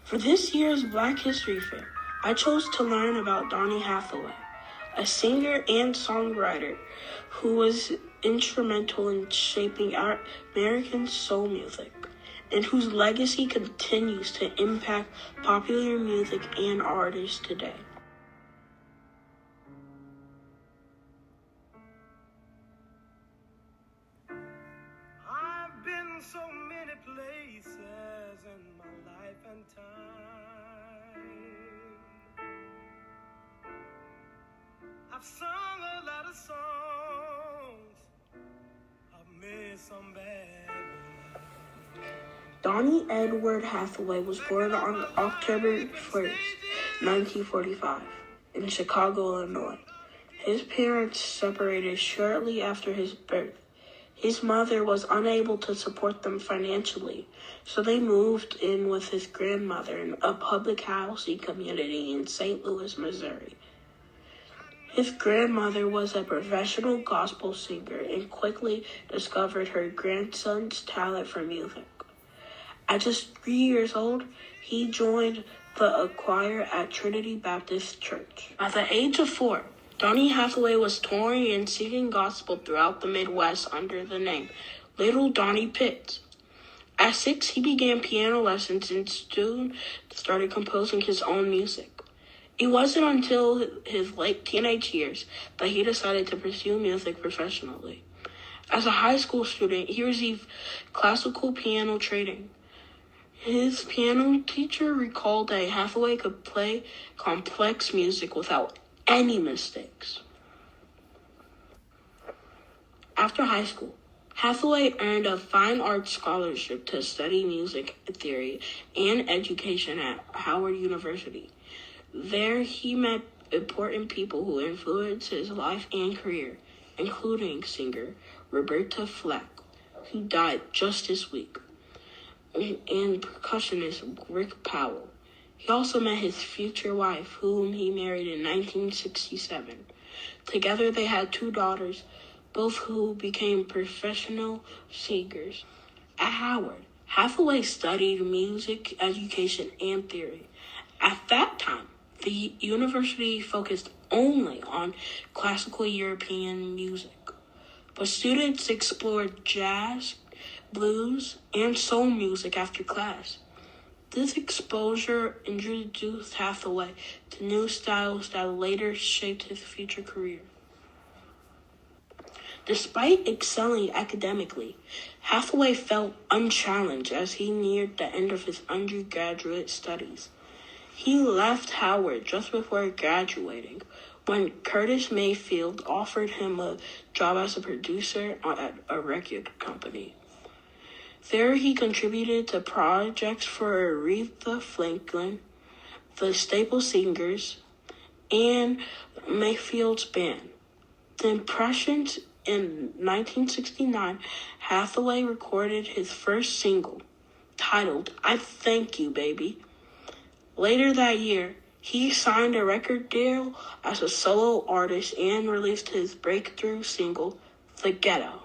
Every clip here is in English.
For this year's Black History Fair, I chose to learn about Donny Hathaway, a singer and songwriter who was instrumental in shaping our American soul music, and whose legacy continues to impact popular music and artists today. I've been so many places in my life and time. I've sung a lot of songs. I've made some bad ones. Donny Edward Hathaway was born on October 1st, 1945, in Chicago, Illinois. His parents separated shortly after his birth. His mother was unable to support them financially, so they moved in with his grandmother in a public housing community in St. Louis, Missouri. His grandmother was a professional gospel singer and quickly discovered her grandson's talent for music. At just 3 years old, he joined the choir at Trinity Baptist Church. At the age of 4, Donny Hathaway was touring and singing gospel throughout the Midwest under the name Little Donny Pitts. At 6, he began piano lessons and soon started composing his own music. It wasn't until his late teenage years that he decided to pursue music professionally. As a high school student, he received classical piano training. His piano teacher recalled that Hathaway could play complex music without any mistakes. After high school, Hathaway earned a fine arts scholarship to study music theory and education at Howard University. There, he met important people who influenced his life and career, including singer Roberta Flack, who died just this week, and percussionist Rick Powell. He also met his future wife, whom he married in 1967. Together they had 2 daughters, both who became professional singers. At Howard, Hathaway studied music education and theory. At that time, the university focused only on classical European music, but students explored jazz, blues, and soul music after class. This exposure introduced Hathaway to new styles that later shaped his future career. Despite excelling academically, Hathaway felt unchallenged as he neared the end of his undergraduate studies. He left Howard just before graduating when Curtis Mayfield offered him a job as a producer at a record company. There he contributed to projects for Aretha Franklin, the Staple Singers, and Mayfield's band. The Impressions. In 1969, Hathaway recorded his first single, titled I Thank You, Baby. Later that year, he signed a record deal as a solo artist and released his breakthrough single, The Ghetto.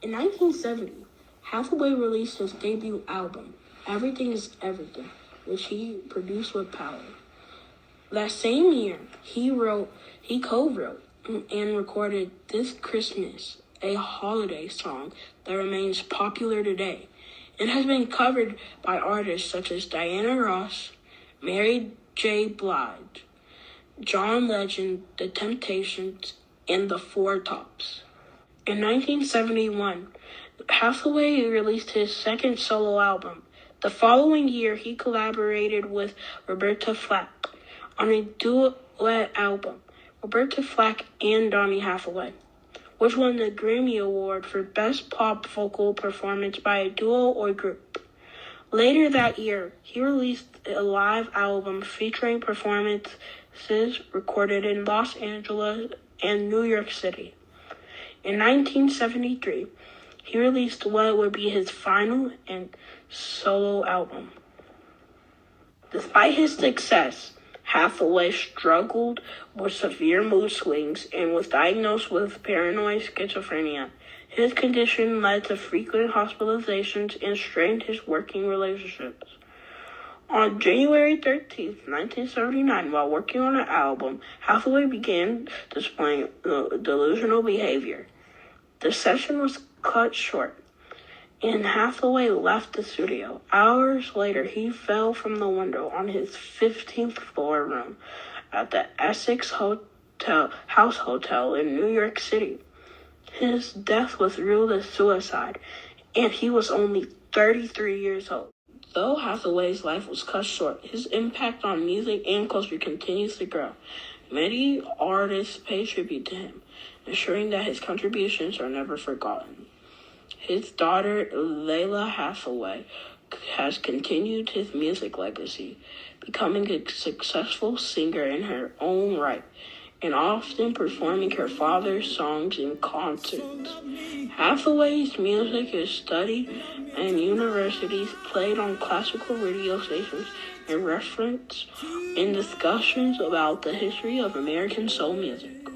In 1970, Hathaway released his debut album, Everything is Everything, which he produced with Powell. That same year, he co-wrote and recorded This Christmas, a holiday song that remains popular today and has been covered by artists such as Diana Ross, Mary J. Blige, John Legend, The Temptations, and The Four Tops. In 1971, Hathaway released his second solo album. The following year, he collaborated with Roberta Flack on a duet album, Roberta Flack and Donny Hathaway, which won the Grammy Award for Best Pop Vocal Performance by a Duo or Group. Later that year, he released a live album featuring performances recorded in Los Angeles and New York City. In 1973, he released what would be his final and solo album. Despite his success, Hathaway struggled with severe mood swings and was diagnosed with paranoid schizophrenia. His condition led to frequent hospitalizations and strained his working relationships. On January 13th, 1979, while working on an album, Hathaway began displaying delusional behavior. The session was cut short, and Hathaway left the studio. Hours later, he fell from the window on his 15th floor room at the Essex House Hotel in New York City. His death was ruled as suicide, and he was only 33 years old. Though Hathaway's life was cut short, his impact on music and culture continues to grow. Many artists pay tribute to him, ensuring that his contributions are never forgotten. His daughter, Layla Hathaway, has continued his music legacy, becoming a successful singer in her own right, and often performing her father's songs in concerts. Hathaway's music is studied in universities, played on classical radio stations, and referenced in discussions about the history of American soul music.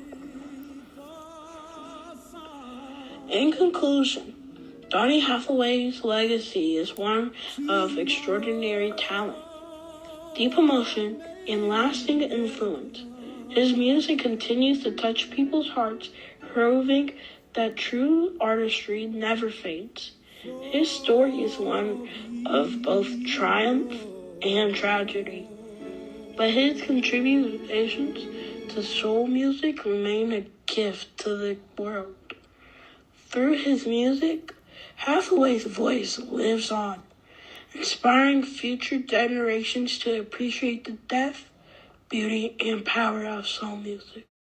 In conclusion, Donny Hathaway's legacy is one of extraordinary talent, deep emotion, and lasting influence. His music continues to touch people's hearts, proving that true artistry never fades. His story is one of both triumph and tragedy, but his contributions to soul music remain a gift to the world. Through his music, Hathaway's voice lives on, inspiring future generations to appreciate the depth, beauty, and power of soul music.